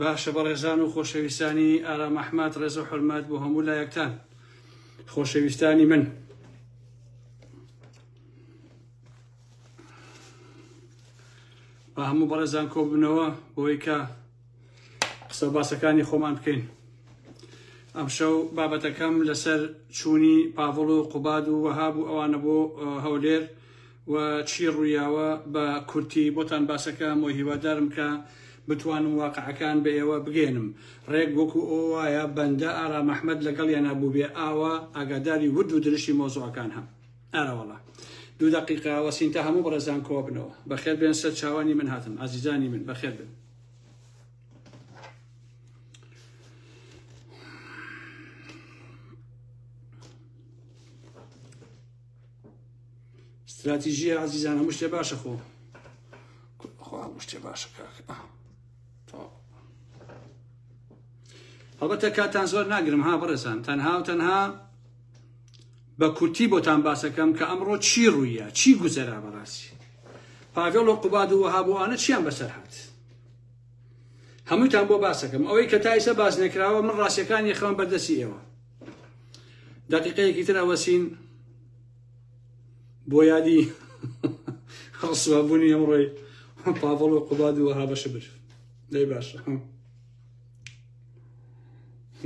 باشە بەڕێزان و خۆشەویستانی ئارام ئەحمەد ڕێز و حورمەت بۆ هەموو لایەکتان خۆشەویستانی من بە هەموو بەڕێزان کۆبوونەوە بۆی کە قسە باسەکانی خۆمان بکەین. ئەمشەو بابەتەکەم لەسەر چوونی پاڤڵ و قوباد و وەهاب و ئەوانە بۆ هەولێر و چی ڕوویاوە بە کورتی بۆتان باسەکەم و هیوادارم کە بتوانم واقعەکان بە ئێوە بگێنم. ڕێک وەکو ئەو وایە بەندە ئارام ئەحمەد لەگەڵ یان نەبوو بێ ئاوا ئاگاداری ورد و درشتی مۆزوعەکان هەم. ئارەوەڵا 2 دقیقە وەسینتە هەموو بەڕێزان کۆ بنەوە. بەخێر بێن سەر چاوانی من هاتم عزیزانی من بەخێر بن. استراتیژیە عزیزان هەموو شتێ باشە خۆ هەموو شتێ باشە کاکە. هەڵبەتە کاتان زۆر ناگرم ها بەڕێزان تەنها و تەنها بە کورتی بۆتان باسەکەم کە ئەمڕۆ چی ڕوویە چی گوزەرا بەڕاستی پاڤڵ و قوباد و وەهاب و ئەوانە چیان بەسەر هات هەمووتان بۆ باسەکەم ئەوەی کە تا ئێستا باس نەکراوە من ڕاستیەکانی خەوم بەردەستی ئێوە. دقیقەیەکی تر ئەوەسین بۆ یادی ڕسوابوونی ئەمڕۆی پاڤڵ و قوباد و وەهاب شبر دەی باشە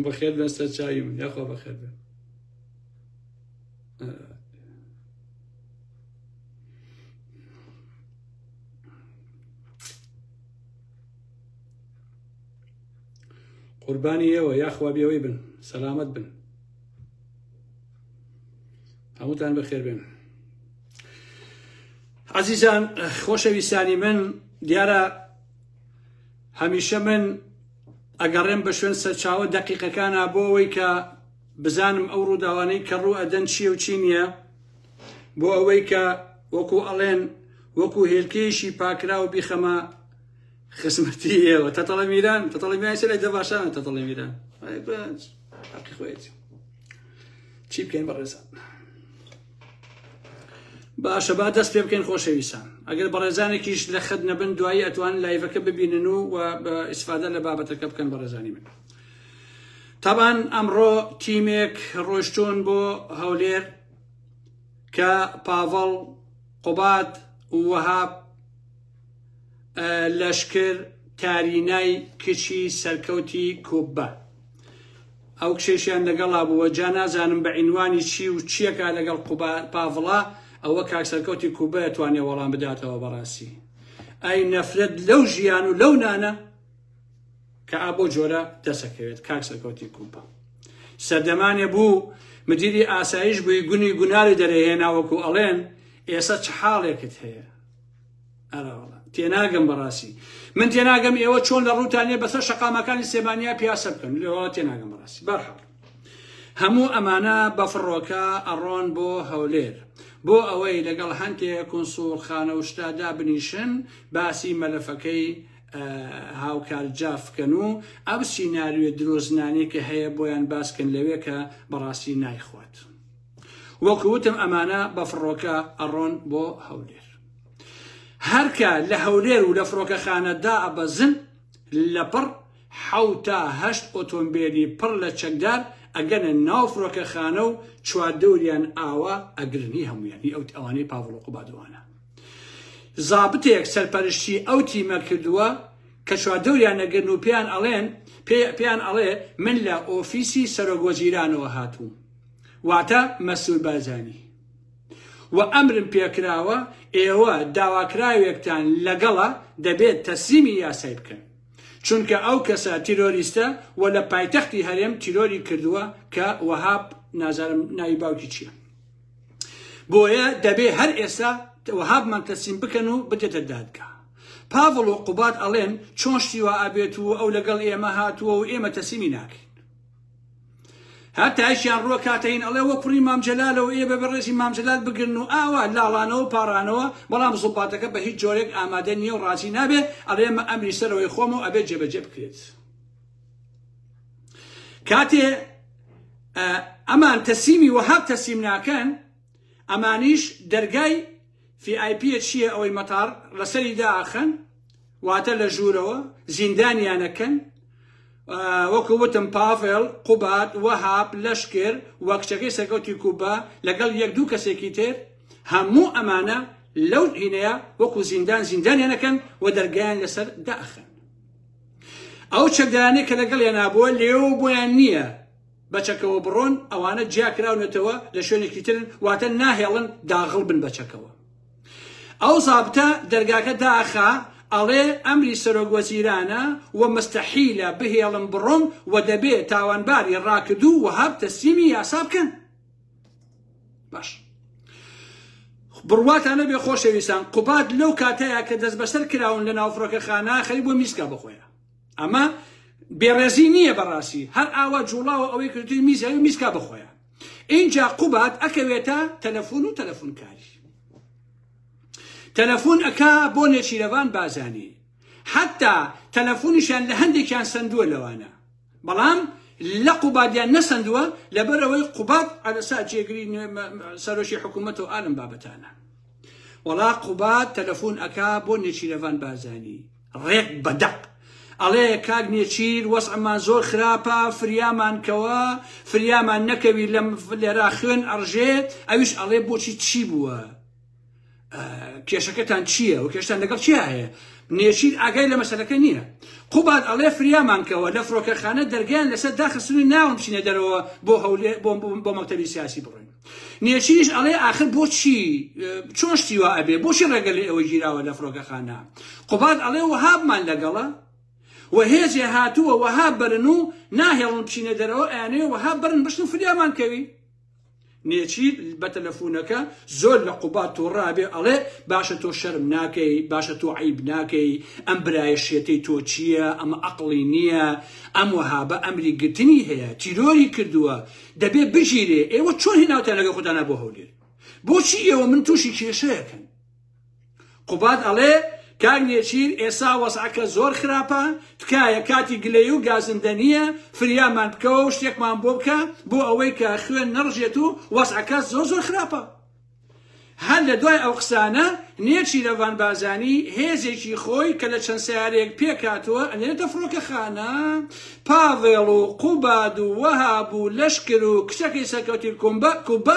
بەخێر بێن سەر چاوی من یاخوا بەخێر بێن. قوربانی ئێوە یاخوا بێوەی بن سەلامەت بن هەمووتان بەخێر بێن. عزیزان خۆشەویستانی من دیارە هەمیشە من ئەگەڕێم بە شوێن سەرچاوە دقیقەکانە بۆ ئەوەی کە بزانم ئەو ڕووداوانەی کە ڕوو ئەدەن چییە و چی نییە بۆ ئەوەی کە وەکو ئەڵێن وەکو هێلکەیەشی پاکرا و بیخەمە خزمەتی ئێوە. تەتەڵە میران تەتەڵە میران سەرای دەباشانە تەتەڵە میران حەقی خۆیەتی چی بکەین بەڕێزان. باشە با دەست پێ بکەین خۆشەویستان ئەگەر بەڕێزانێکیش لە خەت نەبن دوایی ئەتوانن لایڤەکە ببینن و بە ئیسفادە لە بابەتەکە بکەن بەڕێزانی من. تابان ئەمڕۆ تیمێک ڕۆیشتوون بۆ هەولێر کە پاڤڵ قوباد و وەهاب لەشکر تارینای کچی سەرکەوتی کوبە ئەو کشێشیان لەگەڵا بووە جا نازانم بە عینوانی چی و چیەکە لەگەڵ پاڤڵا ئەوە کاک سەرکەوتی کوبە ئەتوانێ وەڵام بداتەوە بەڕاستی. ئەی نەفرەت لەو ژیان و لەو نانە کە ئابۆ جۆرە دەسەکەوێت کاک سەرکەوتی کوبە. سەردەمانێ بوو مدیری ئاسایش بووی گونی گوناری دەرەهێناوەکو ئەڵێن ئێستا چ حاڵێکت هەیە. ئەرەوەڵە تێناگەم بەڕاستی من تێناگەم ئێوە چۆن لە ڕووتانێ بەسەر شەقامەکانی سێبانیا پیاسە بکەن لەوە تێناگەم بەڕاستی. بەرحەڵ هەموو ئەمانە بە فڕۆکە ئەڕۆن بۆ هەولێر بۆ ئەوەی لەگەڵ هەندێک کونسوڵخانە و شتادا بنیشن باسی مەلەفەکەی هاوکارجافکەن و ئەو سیناریوە درۆزنانی کە هەیە بۆیان باسکەن لەوێ کە بەڕاستی نایخوات. وەکووتم ئەمانە بە فڕۆکە ئەڕۆن بۆ هەولێر هەرکە لە هەولێر و لە فڕۆکەخانەدا ئەبەزن لەپڕ 7 تا 8 ئۆتۆمبیلی پڕ لە چەکدار ئەگەنە ناو فڕۆکەخانە و چواردەوریان ئاوا ئەگرنی هەمویانی ئەو ئەوانەی پاڤڵ و قوبادوانە. زابتێک سەرپەرشتی ئەو تیمە کردووە کە چواردەوریان ئەگرن و پێیان ئەڵێ من لە ئۆفیسی سەرۆکوەزیرانەوە هاتووم واتە مەسئول بارزانی و ئەمرم پێکراوە ئێوە داواکراوێکتان لەگەڵە دەبێت تەسلیمی یاسای بکەن چونکە ئەو کەسە تیرۆریستە و لە پایتەختی هەرێم تیرۆری کردووە کە وەهاب نازانم ناوی باوکی چییە بۆیە دەبێ هەر ئێستا وەهابمان تەسلیم بکەن و بدێتە دادگا. پاڤڵ و قوباد ئەڵێن چۆن شتیوە ئابێت و ئەو لەگەڵ ئێمە هاتووە و ئێمە تەسلیمی ناکەین. هەتایشیان ڕووە کاتەین ئەڵێ وە کوڕی مام جەلالە و ئێبە بەڕێزی مام جەلال بگرن و ئاوا لاڵانەوە و پاڕانەوە بەڵام زوڵباتەکە بە هیچ جۆرێک ئامادە نییە و ڕازی نابێ ئەڵێ ئێمە ئەمری سەرەوەی خۆمە و ئەبێت جێبەجێ بکرێت. کاتێ ئەمان تەسلیمی وەهاب تەسلیم ناکەن ئەمانیش دەرگای VIP چییە ئەوەی مەتار لەسەری داخەن واتە لە ژوورەوە زیندانیانەکەن وەکووتم پاڤێڵ قوبات وەهاب لەشکر وەکچەکەی سەرکەوتی کوبا لەگەڵ یەک دوو کەسێکی تر هەموو ئەمانە لەو هینەیە وەکو زیندانیانەکەن و دەرگایان لەسەر داخن. ئەو چەکدارانەی کە لەگەڵ یانابووە لێو بۆیان نییە بەچەکەوە بڕۆن، ئەوانە جیاکراونەتەوە لە شوێنێکی ترن واتە ناهێڵن داغڵ بن بەچەکەوە. ئەو زابتە دەرگاکە داخا ئەڵێ ئەمری سەرۆکوەزیرانە و مستەحیلە بهێڵن بڕۆن و دەبێت تاوانباری ڕاکردوو وەهاب تەسلیمی یاسا بکەن. باش بڕواتانە بێ خۆشەویستان، قوبات لەو کاتەیە کە دەست بەسەر کراون لە ناوفرۆکەخانە خەری بۆ میسکا بخۆیە. ئەمە بێڕێزی نییە بەڕاستی، هەر ئاوا جوڵاوە ئەوەی کردوی میزەوی میسکا بخۆیە. اینجا قوبات ئەکەوێتە تەلەفۆن و تەلەفۆنکاری، تەلەفۆن ئەکا بۆ نێچیرەوان بازانی، حتا تەلەفۆنیشیان لە هەندێکیان سندووە لەوانە، بەڵام لە قوبادیان نەسندووە لەبەرەوەی قوبات ئەلەسا جێگری سەرۆشی حکوومەت و ئالم بابەتانە. وەڵا قوبات تەلەفۆن ئەکا بۆ نێچیرەوان بازانی ڕێک بەدەق، ئەڵێ کاک نێچیر وەسعمان زۆر خراپە، فریامان کەوە، فریامان نەکەوی لێرا خوێن ئەڕژێت. ئەویش ئەڵێ بۆچی چی بووە؟ کێشەکەتان چییە و کێشتان لەگەڵ چی هەیە؟ نێچیر ئاگای لە مەسەلەکە نییە. قوبات ئەڵێ فریامان کەوە لە فڕۆکەخانە دەرگیان لەسەر داخستنی ناوم بچینە دەرەوە بۆ مەکتەبی سیاسی بڕۆین. نێچیریش ئەڵێ ئاخر بۆچی چۆن شتیوا ئەبێ، بۆچی ڕێگە لێ ئەوە گیراوە لە فڕۆکەخانە؟ قوبات ئەڵێ وەهابمان لەگەڵە و هێزێ هاتووە وەهاب بەرن و ناهێڵن بچینە دەرەوە، ئەیانەیە وەهاب بەرن بشن فریامان کەوی. نێچیر بە تەلەفۆنەکە زۆر لە قوبات تۆڕابێ ئەڵێ باشە تۆ شەرم ناکەی، باشە تۆ عیب ناکەی، ئەم برایەشێتەی تۆ چییە؟ ئەمە عەقڵی نییە، ئەم وەهابە ئەمری گرتنی هەیە، تیرۆری کردووە، دەبێ بژیرێ. ئێوە چۆن هێناوتان لەگەڵ خۆتانە بۆ هەولێر؟ بۆچی ئێوە من تووشی کێشەیەکەن؟ قوبات ئەڵێ کاک نێچیر ئێسا وەسعەکە زۆر خراپە، تکایە کاتی گلەی و گازندە نییە، فریامان بکەوە و شتێکمان بۆ بکە بۆ ئەوەی کە خوێن نەڕژێت و وەسعەکە زۆر خراپە. هەر لە دوای ئەو قسانە نێچیرەوان بازانی هێزێکی خۆی کە لە چەند سیارەیەک پێکاتوە ئەنێتە فڕۆکەخانە، پاڤێڵ و قوباد و وەهاب و لەشکر و کچەکەی سەرکەوتی کوبە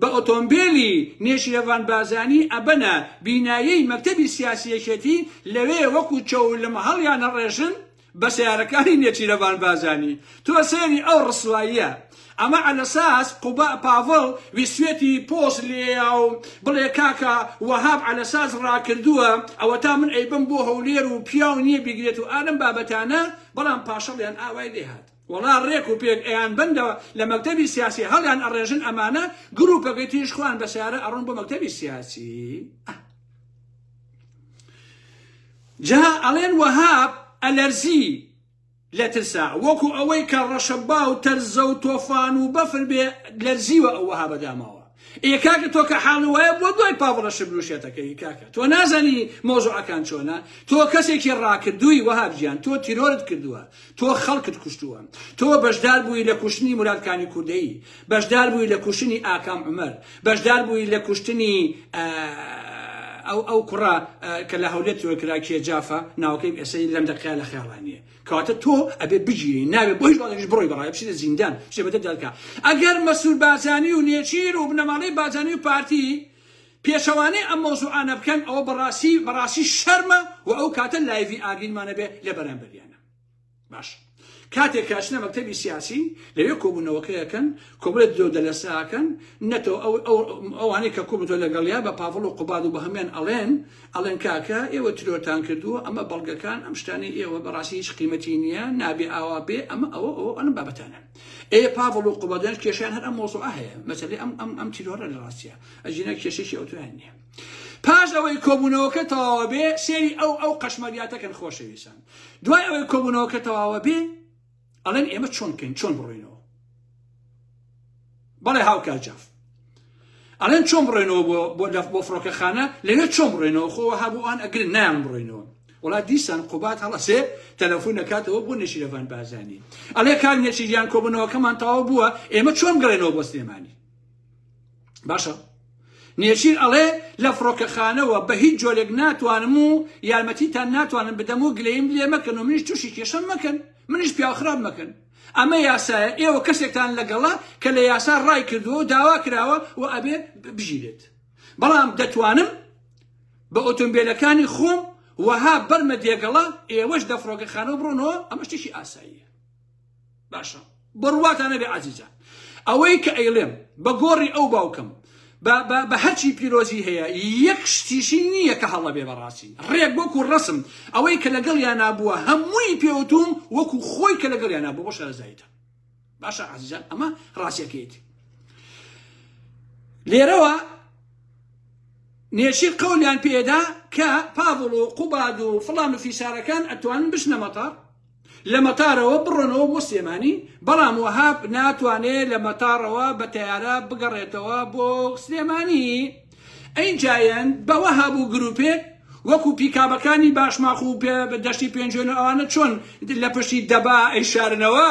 بە ئۆتۆمبیلی نێچیرەوان بازانی ئەبەنە بینایەی مەکتەبی سیاسیەکێتی، لەوێ وەکو چەو لە مەهەڵیان ڕێژن بە سیارەکانی نێچیرەوان بازانی. تۆ سێری ئەو ڕسواییە. ئەمە ئەلەساس پاڤڵ ویسوێتی پۆست لێیا و بڵێ کاکە وەهاب ئەلەساس ڕاکردووە ئەوە تا من ئەیبم بۆ هەولێر و پیاو نییە بیگرێت و ئالم بابەتانە، بەڵام پاشەڵیان ئاوای لێهات. وەڵا ڕێک و پێک ئەیان بندەوە لە مەکتەبی سیاسی هەڵیان ئەڕێژن، ئەمانە گروپەکەی تیژ خوان بە سیارە ئەڕۆن بۆ مەکتەبی سیاسی. جا ئەڵێن وەهاب ئەلەرزی لە ترسا، وەکو ئەوەی کە ڕەشەبا و تەرزە و تۆفان و بەفر بێ لەرزیوە ئەو وەها بەداماوە. کاکە تۆ کە حاڵ وایە بۆ دوای پاڤڵە شبروشێتەکەی کاکە تۆ نازانی مۆزوعەکان چۆنە، تۆ کەسێکی ڕاکردووی وەهاب گیان، تۆ تیرۆرت کردووە، تۆ خەڵکت کوشتووە، تۆ بەشدار بووی لە کوشتنی مورادکانی کوردەیی، بەشدار بووی لە کوشتنی ئاکام عومەر، بەشدار بووی لە کوشتنی ئەو کوڕا کە لە هەولێر تۆکرا کێجافە ناوەکەی ئێسەی لەم دەقەیە لە خێڵانیە. کەواتە تۆ ئەبێ بگیری، نابێت بۆ هیچ وڵاتێکیش بڕۆی بەڕای بچیتە زیندان شتێ بەدەست دەکا. ئەگەر مەسوول بازانی و نێچیر و بنەماڵەی بازانی و پارتی پێشەوانەی ئەم مۆزوعانە بکەن، ئەوە بەڕاستی شەرمە و ئەو کاتە لایڤی ئاگینمانە بێ لە بەرامبەریانە. باش کاتێک کاچنە مەکتەبی سیاسی لەوێ کۆبوونەوەکەیەکەن، کۆبڵێت دۆ دەلەساکەن نەتەوە ئەوانەی کە کوبتۆ لەگەڵیا بە پاڤڵ و قوباد و بە هەمان ئەڵێن کاکە ئێوە ترۆتان کردووە، ئەمە بەڵگەکان ئەم شتانی ئێوە بەڕاستی هیچ قیمەتی نییە، نابێ ئاوا بێ، ئەمە ئەم بابەتانە. پاڤڵ و قوبادیان کێشیان هەر ئەم مۆزوعە هەیە، مەسەلەی ئەم تیرۆرە لە ڕاستیە ئەژینە کێشێکی ئەوتویان نییە. پاش ئەوەی کۆبوونەوەکە تەواوە بێ سێری ئەو قەشمەریاتەکەن خۆشەویستان. دوای ئەوەی کۆبوونەوەکە تەواوە بێ ئەڵێن ئێمە چۆن بکەین، چۆن بڕۆینەوە؟ بەڵێ هاوکار جاف ئەڵێن چۆن بڕۆینەوە بۆ فڕۆکەخانە، لەوێ چۆن بڕۆینەوە؟ خۆوە هەبووان ئەگرن نایان بڕۆینەوە. وڵات دیسان قوبات هەڵەسێ تەلەفۆن نەکاتەوە بۆ نێچیرەوان بازانی، ئەڵێ کار نێچیریان کۆبوونەوەکەمان تەواو بووە، ئێمە چۆن گەڕێنەوە بۆ سلێمانی؟ باشە نێچیر ئەڵێ لە فڕۆکەخانەوە بە هیچ جۆرێک ناتوانم و یارمەتیتان ناتوانم بدەم و گلەیم لێ مەکەن و منیش تووشی کێشەم مەکەن منیش پیاخراب مەکەن ئەمە یاسایە ئێوە کەسێکتان لەگەڵا کە لە یاسا ڕای کردووە و داوا کراوە و ئەبێ بژیرێت بەڵام دەتوانم بە ئۆتۆمبیلەکانی خۆم وەها بەرمە دێگەڵا ئێوەش دە فڕۆکەخانەوە بڕۆنەوە ئەمە شتێکی ئاساییە باشە بڕواتانە بێ عەزیزان ئەوەی کە ئەیڵێم بە گۆڕی ئەو باوکەم بە هەرچی پیرۆزی هەیە یەک شتیشی نییە کە هەڵە بێ بەڕاستی ڕێک وەکو ڕسم ئەوەی کە لەگەڵ یان نابووە هەمووی پێوتوم وەکو خۆی کە لەگەڵ یان نابووە بۆ شارەزاییتە باشە عەزیزان ئەمە ڕاستیەکەیەتی لێرەوە نێچیر قەولیان پێدا کە پاڤڵ و قوباد و فڵان و فیسارەکان ئەتوانن بچنە مەتار لە مەتارەوە بڕۆنەوە بۆ سلێمانی بەڵام وەهاب ناتوانێت لە مەتارەوە بە تەیارە بگەڕێتەوە بۆ سلێمانی ئەینجایەن بە وەهاب و گروپێک وەکو پیکابەکانی باشماخ و دەشتی پێنجۆنە ئەوانە چۆن لە پشتی دەبا ئەیشارنەوە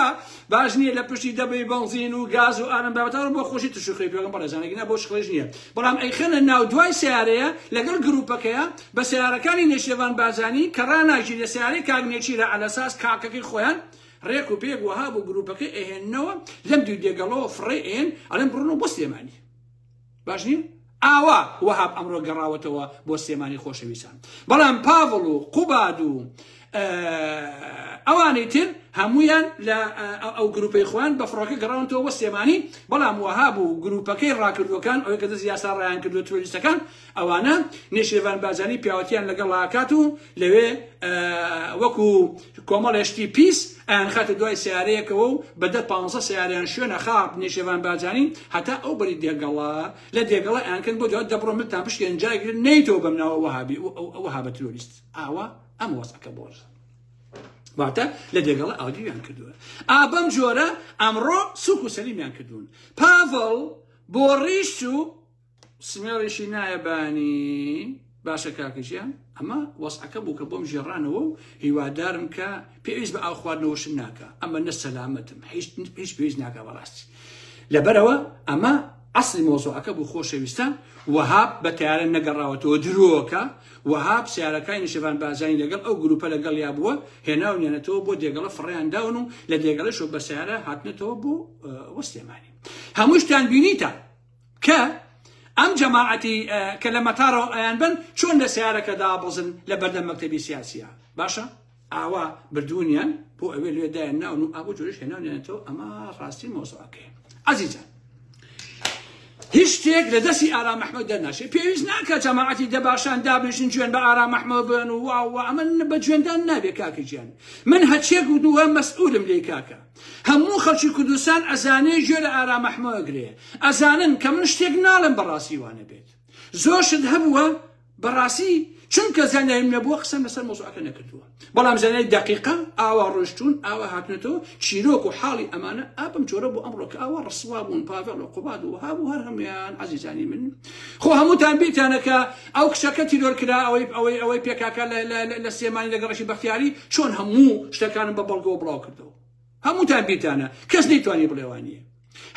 باش نییە لە پشتی دەبەی بەنزین و گاز و ئارم بابەتەوە بۆ خۆشی تووشخی پێڵم بەڕێزانێکنا بۆ شخڵێژ نییە بەڵام ئەیخەنە ناو دوای سیارەیە لەگەڵ گروپەکەیە بە سیارەکانی نێشێوان بازانی کە ڕناژی لە سیارەی کاگنێچیرە ئەلەساس کاکەکەی خۆیان ڕێک و پێک وەهاب و گروپەکەی ئەهێننەوە لەم دوو دێگەڵەوە فڕێ ئێن ئەڵێن بڕۆنەوە بۆ سلێمانی باش نییە ئاوا وەهاب ئەمڕۆ گەڕاوەتەوە بۆ سلێمانی خۆشەویستان بەڵام پاڤڵ و قوباد و ئەوانەی تر هەمویان لە ئەو گروپەی خۆیان بە فڕۆکە گەڕاونەوە بۆ سلێمانی بەڵام وەهاب و گروپەکەی ڕاکردوەکان ئەوەی کە دەست یاسا ڕایان کردو تۆریستەکان ئەوانە نێشێوان بازانی پیاوەتیان لەگەڵ لاکات و لەوێ وەکو کۆمەڵێشتی پیس ئەیان خاتە دوای سیارەیەکەوە و بەدە 15 سیاریان شوێنە خاپ نێشێوان بازانی هەتا ئەو بەری دێگەڵا لە دێگەڵا ئەیانکەن بۆ دوات دەبڕۆ متان پشتیان جایگرن نەیتەوە بەم ناوە وەهابی وەهابە تۆریست ئاوا ئەم وەسەکە بۆژ واتە لە دێگەڵە ئاودیویان کردووە ئابەم جۆرە ئەمڕۆ سوک و سەلیمیان کردوون پاڤڵ بۆ ڕیشت و سمێڵیشی نایەبانی باشە کاکەجیان ئەمە وەسعەکە بوو کە بۆم ژێڕانەوە و هیوادارم کە پێویست بە ئاو خواردنەوەشم ناکە ئەمە نە سەلامەتم هیچ پێویست ناکە بەڕاستی لەبەرەوە ئەمە ئەسڵی مۆزوعەکە بوو خۆشەویستان وەهاب بە تیارە نەگەڕاوەتەوە درۆکە وەهاب سیارەکانی نێشێوان بازانی لەگەڵ ئەو گروپە لەگەڵ یا بووە هێناونیانەتەوە بۆ دێگەڵە فڕیان داون و لە دێگەڵەشەوە بە سیارە هاتنێتەوە بۆ وەسلێمانی هەموو شتیان بینیتە کە ئەم جەماعەتی کە لە مەتارەوە ئەیان بن چۆن لە سیارەکە دابەزن لە بەردەم مەکتەبی سیاسیە باشە ئاوا بردوونیان بۆ ئەوێ لێدایان ناون و ئابوو جۆرش هێناونیانەتەوە ئەمە ڕاستی مۆزوعەکەیە عەزیزان هیچ شتێک لە دەستی ئارام محمەد دەرناشێت پێویست ناکات جەماعەتی دەباشان دابنیشن جوێن بە ئارام محمەد بن و واو ئەمە بە جوێندان نابێ کاکە گیان من هەچێک و دووە مەسئولم لێ کاکە هەموو خەڵکی کوردستان ئەزانێ گوێ لە ئارام محمەد گرێ ئەزانن کە من شتێک ناڵم بەڕاستی وانە بێت زۆر شت هەبووە بەڕاستی چونکە زانیاریم نەبووە قسەم لەسەر مۆزوعەکە نەکردووە بەڵام زانیاری دقیقە ئاوا ڕۆشتون ئاوا هاتنێتەوە چیرۆک و حاڵی ئەمانە ئابم جۆرە بۆ ئەمڕۆ کە ئاوا ڕسوا بوون پاڤڵ و قوباد و وەهاب و هەر هەمویان عەزیزانی من خۆ هەمووتان بیتانەکە ئەو کچەکە تیرۆر کرا ئەوەی پێکاکە لە سلێمانی لەگەڕەشی بەختیاری چۆن هەموو شتەکانم بە بەڵگەوە بڵاو کردەوە هەمووتان بیتانە کەس نەیتوانی بڵێوانیە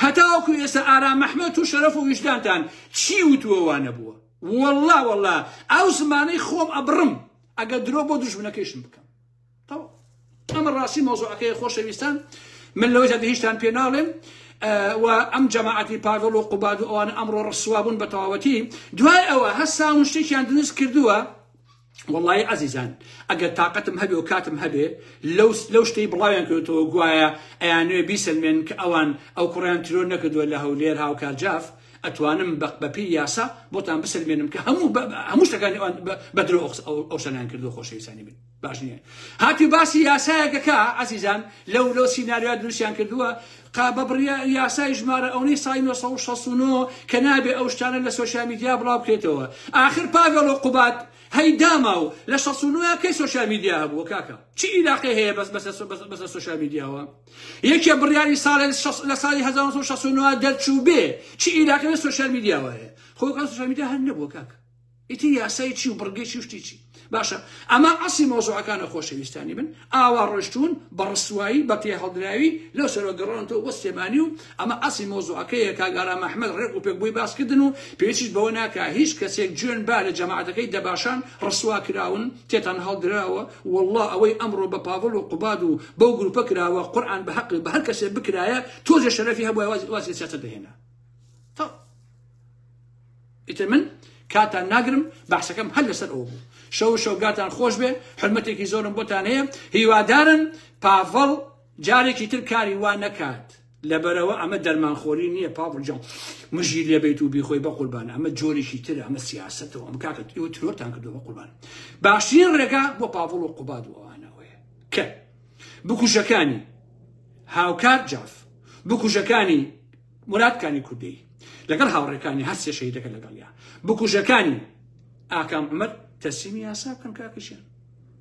هەتاوەکو ئێستا ئارام محمەد و شەرەف و ویجدانتان چی وتووەوانە بووە والله ئەو زمانەی خۆم ئەبڕم ئەگەر درۆ بۆ دوژمنەکەیشم بکەم ئەمە ڕاستی مۆزوعەکەی خۆشەویستان من لەوەی زیاتر هیچتان پێ ناڵێم و ئەم جەماعەتی پاڤڵ و قوباد و ئەوانە ئەمڕۆ ڕسوا بوون بە تەواوەتی دوای ئەوە هەستا شتێکیان دروست کردووە والله عەزیزان ئەگەر تااقەتم هەبێ و کاتم هەبێ لەو شتەی بڵاویان کردەوە گوایە ئەیانوێ بیسلمێن کە ئەوان ئەو کوڕیان ترۆر نەکردووە لە هەولێر هاوکارجاف ئەتوانم بەپی یاسا بۆتان بسلمێنم کە هەموو شتەکانی بە درۆ ئەو شتیان کردو خۆشەویستانی بن باش نییە هاتی باسی یاسایەکەکە عەزیزان لەو سیناریۆ دروستیان کردووە بەبڕیا یاسای ژمارە ئەوەی ساڵی 1969 کە نابێ ئەو شتانە لە سۆشیال میدیا بڵاو بکرێتەوە ئاخر پاڤڵ و قوباد هەی داما و لە 69 کەی سۆشیال میدیا هەبووە کاکە چی عیلاقی هەیە بەسە سۆشیال میدیاوە یەکێ بڕیاری لە ساڵی 1969 دەرچوو بێ چی عیلاقی لە سۆشیال میدیاوە هەیە خۆ سۆشیال میدیا هەر نەبووە کاکە ئیتی یاسای چی و بڕگەی چی شتی چی باشە ئەمە ئەسی مۆزوعەکانە خۆشەویستانی بن ئاوا ڕۆشتون بە ڕسوایی بە تێ هەڵدراوی لەو سەرۆ گەڕۆنەوە وەستێمانی و ئەمە ئەسی مۆزوعەکەیە کاگارا مەحمەد ڕێک و پێک بووی باسکردن و پێویستیش بەوە ناکە هیچ کەسێک جوێن با لە جەماعەتەکەی دەباشان ڕسوا کراون تێتان هەڵدراوە والله ئەوەی ئەمڕۆ بە پاڤڵ و قوباد و بەو گروپە کراوە قورئان بە حەق بە هەر کەسێک بکرایە تۆزە شەرەفی هەبووە واسی سیاسەت دەهێنا ئیتر من کاتان ناگرم بەحسەکەم هەر لەسەر ئەوە بوو شەوگاتان خۆش بێ حرمەتێکی زۆرم بۆتان هەیە هیوادارن پاڤڵ جارێکی تر کاری وا نەکات لەبەرەوە ئەمە دەرمانخۆری نییە پاڤڵ جان مژی لێبێت و بیخۆی بە قوربانە ئەمە جۆرێکی ترە ئەمە سیاسەتەوە ئەم کاکە ئێوە ترۆرتان کردووە بە قوربان باشترین ڕێگا بۆ پاڤڵ و قوباد و ئەوانەوەیە کە بکوژەکانی هاوکات جاف بکوژەکانی مرادکانی کوردی لەگەڵ هاوڕێکانی هەر سێ شەهیدەکە لەگەڵیان بکوژەکانی ئاکام عومەر تەسلیمی یاسا بکەن کاکەشیان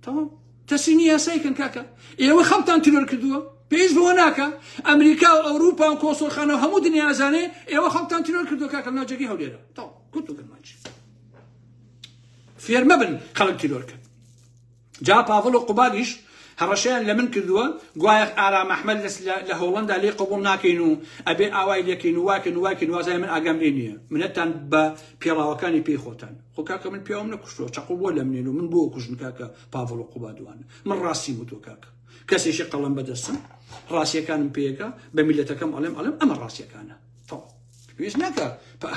تەواو تەسلیمی یاسایی کەن کاکە ئێوە خەڵتان ترۆر کردووە پێویست بەوە ناکە ئەمریکا و ئەوروپا و کۆسۆرخانە و هەموو دنیا ئازانێ ئێوە خەڵتان ترۆر کردووە کاکە ناوجێگی هەولێرە تەواو گوت و گرمانج فێر مەبن خەڵک ترۆر کرد جا پاڤڵ و قوبادیش هەڕەشەیان لە من کردووە گوایە ئارا مەحمەد لە هۆڵەندا لێ قبوڵ ناکەین و ئەبێ ئاوای لێکەین و واکەین وازای من ئاگام لێ نییە منەتان بە پێڵاوەکانی پێی خۆتان خۆ کاکە من پێوەم نەکوشتووە چەقۆ بۆ لە منێن و من بۆ کوژن کاکە پاڤڵ و قوبادوانە من ڕاستی وتۆ کاکە کەسێکی قەڵەم بەدەستم ڕاستیەکانم پێیەکە بە میلەتەکەم ئەڵێم ئەمە ڕاستیەکانە پێویست ناکە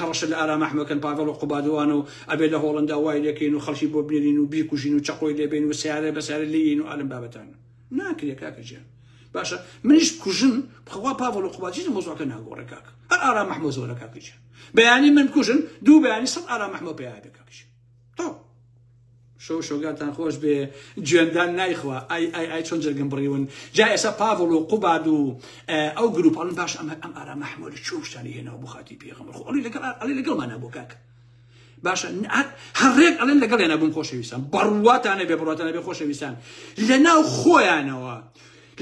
هەڕەشە لە ئارا مەحمەدکەن پاڤڵ و قوبادوان و ئەبێ لە هۆڵەندا وای لێکەین و خەڵکی بۆ بنێرین و بیکوژین و چەقۆی لێبێن و سیارە بەسارە لێین و ئالم بابەتانە ناکرێ کاکە جیان باشە منیش کوژن بخوا پاڤڵ و قوبادی مۆزوعەکە ناگۆڕێ کاکە هەر ئارا مەحمەد زۆرە کاکە جیان بەیانی من کوژن دوو بەیانی سەد ئارا مەحمەد پێیان بێ کاکە جیان شۆگاتان خۆش بێ گوێندان نایخوا ئای چۆن جەرگم بڕیون جا ئێستا پاڤڵ و قوباد و ئەو گروپ ئەڵن باش ئەم ئارا مەحمەد چۆن شتانی هێناوە بۆ خاتی پێغەمبەر خۆ ئەڵێ لەگەڵمانە بۆ کاکە باشە هەڕێک ئەڵێن لەگەڵێنە بووم خۆشەویستان بەڕواتانە بێ بڕاتانە بێ خۆشەویستان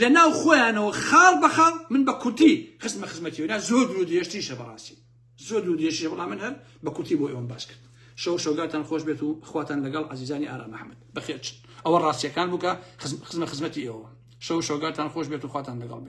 لەناو خۆیانەوە خاڵ بەخاڵ من بە کورتی خستمە خزمەتی وێنا زۆر درو دێشتیشە بەڕاستی زۆر درو دێشتیشە بەڵام من هەر بە کورتی بۆ ئێوەم باس کرد شەوگاتان خۆش بێت و خواتان لەگەڵ عەزیزانی ئارا مەحمەد بەخێرچن ئەوە ڕاستیەکان بووکە خزمەتی ئێوە شەوگاتان خۆش بێت و خواتان لەگەڵ